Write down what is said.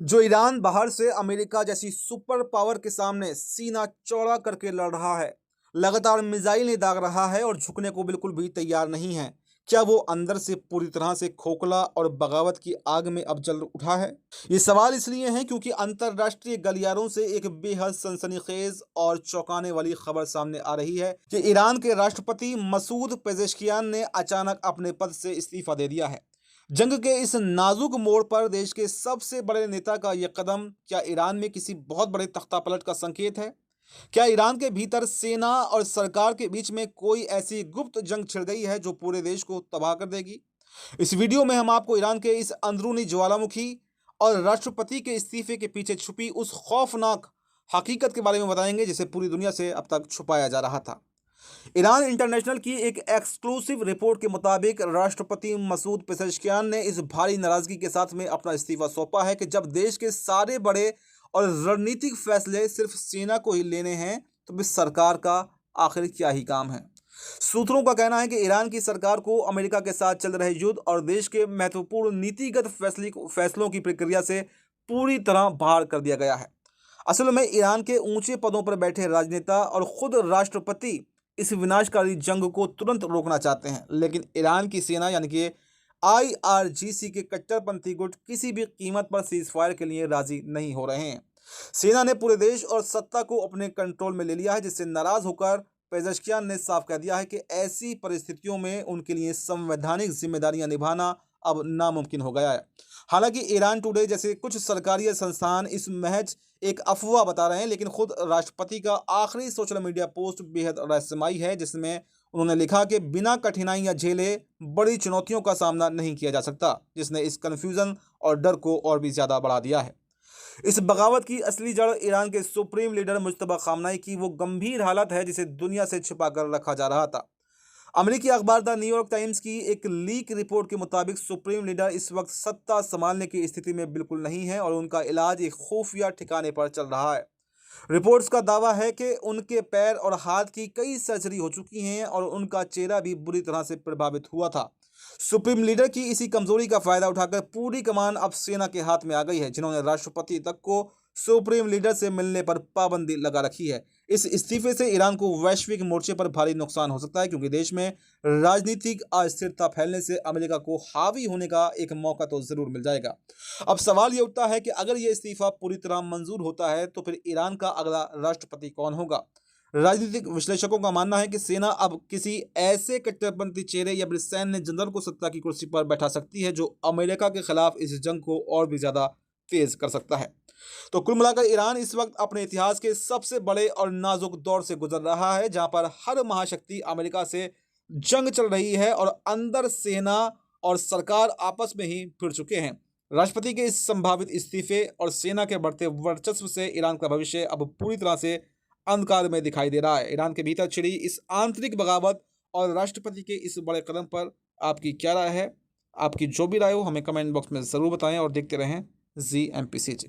जो ईरान बाहर से अमेरिका जैसी सुपर पावर के सामने सीना चौड़ा करके लड़ रहा है, लगातार मिसाइलें दाग रहा है और झुकने को बिल्कुल भी तैयार नहीं है, क्या वो अंदर से पूरी तरह से खोखला और बगावत की आग में अब जल उठा है? ये सवाल इसलिए है क्योंकि अंतर्राष्ट्रीय गलियारों से एक बेहद सनसनीखेज और चौंकाने वाली खबर सामने आ रही है कि ईरान के राष्ट्रपति मसूद पेजेश्कियान ने अचानक अपने पद से इस्तीफा दे दिया है। जंग के इस नाजुक मोड़ पर देश के सबसे बड़े नेता का यह कदम क्या ईरान में किसी बहुत बड़े तख्तापलट का संकेत है? क्या ईरान के भीतर सेना और सरकार के बीच में कोई ऐसी गुप्त जंग छिड़ गई है जो पूरे देश को तबाह कर देगी? इस वीडियो में हम आपको ईरान के इस अंदरूनी ज्वालामुखी और राष्ट्रपति के इस्तीफे के पीछे छुपी उस खौफनाक हकीकत के बारे में बताएंगे जिसे पूरी दुनिया से अब तक छुपाया जा रहा था। ईरान इंटरनेशनल की एक एक्सक्लूसिव रिपोर्ट के मुताबिक राष्ट्रपति मसूद पेजेश्कियान ने इस भारी नाराजगी के साथ में अपना इस्तीफा सौंपा है कि जब देश के सारे बड़े और रणनीतिक फैसले सिर्फ सेना को ही लेने हैं तो फिर सरकार का आखिर क्या ही काम है। सूत्रों का कहना है कि ईरान की सरकार को अमेरिका के साथ चल रहे युद्ध और देश के महत्वपूर्ण नीतिगत फैसलों की प्रक्रिया से पूरी तरह बाहर कर दिया गया है। असल में ईरान के ऊंचे पदों पर बैठे राजनेता और खुद राष्ट्रपति इस विनाशकारी जंग को तुरंत रोकना चाहते हैं, लेकिन ईरान की सेना यानी कि आईआरजीसी के कट्टरपंथी गुट किसी भी कीमत पर सीज फायर के लिए राजी नहीं हो रहे हैं। सेना ने पूरे देश और सत्ता को अपने कंट्रोल में ले लिया है, जिससे नाराज होकर पेजेश्कियान ने साफ कह दिया है कि ऐसी परिस्थितियों में उनके लिए संवैधानिक जिम्मेदारियां निभाना अब नामुमकिन हो गया है। हालांकि ईरान टुडे जैसे कुछ सरकारी संस्थान इस महज एक अफवाह बता रहे हैं, लेकिन खुद राष्ट्रपति का आखिरी सोशल मीडिया पोस्ट बेहद रहस्यमयी है, जिसमें उन्होंने लिखा कि बिना कठिनाइयां झेले बड़ी चुनौतियों का सामना नहीं किया जा सकता, जिसने इस कन्फ्यूजन और डर को और भी ज़्यादा बढ़ा दिया है। इस बगावत की असली जड़ ईरान के सुप्रीम लीडर मुज्तबा खामनाई की वो गंभीर हालत है जिसे दुनिया से छिपा कर रखा जा रहा था। अमेरिकी अखबार द न्यूयॉर्क टाइम्स की एक लीक रिपोर्ट के मुताबिक सुप्रीम लीडर इस वक्त सत्ता संभालने की स्थिति में बिल्कुल नहीं है और उनका इलाज एक खुफिया ठिकाने पर चल रहा है। रिपोर्ट्स का दावा है कि उनके पैर और हाथ की कई सर्जरी हो चुकी हैं और उनका चेहरा भी बुरी तरह से प्रभावित हुआ था। सुप्रीम लीडर की इसी कमजोरी का फायदा उठाकर पूरी कमान अब सेना के हाथ में आ गई है, जिन्होंने राष्ट्रपति तक को सुप्रीम लीडर से मिलने पर पाबंदी लगा रखी है। इस इस्तीफे से ईरान को वैश्विक मोर्चे पर भारी नुकसान हो सकता है, क्योंकि देश में राजनीतिक अस्थिरता फैलने से अमेरिका को हावी होने का एक मौका तो जरूर मिल जाएगा। अब सवाल ये उठता है कि अगर ये इस्तीफा पूरी तरह मंजूर होता है तो फिर ईरान का अगला राष्ट्रपति कौन होगा? राजनीतिक विश्लेषकों का मानना है कि सेना अब किसी ऐसे कट्टरपंथी चेहरे या फिर सैन्य जनरल को सत्ता की कुर्सी पर बैठा सकती है जो अमेरिका के खिलाफ इस जंग को और भी ज्यादा तेज कर सकता है। तो कुल मिलाकर ईरान इस वक्त अपने इतिहास के सबसे बड़े और नाजुक दौर से गुजर रहा है, जहां पर हर महाशक्ति अमेरिका से जंग चल रही है और अंदर सेना और सरकार आपस में ही भिड़ चुके हैं। राष्ट्रपति के इस संभावित इस्तीफे और सेना के बढ़ते वर्चस्व से ईरान का भविष्य अब पूरी तरह से अंधकार में दिखाई दे रहा है। ईरान के भीतर छिड़ी इस आंतरिक बगावत और राष्ट्रपति के इस बड़े कदम पर आपकी क्या राय है? आपकी जो भी राय हो हमें कमेंट बॉक्स में ज़रूर बताएं और देखते रहें ZMPCG।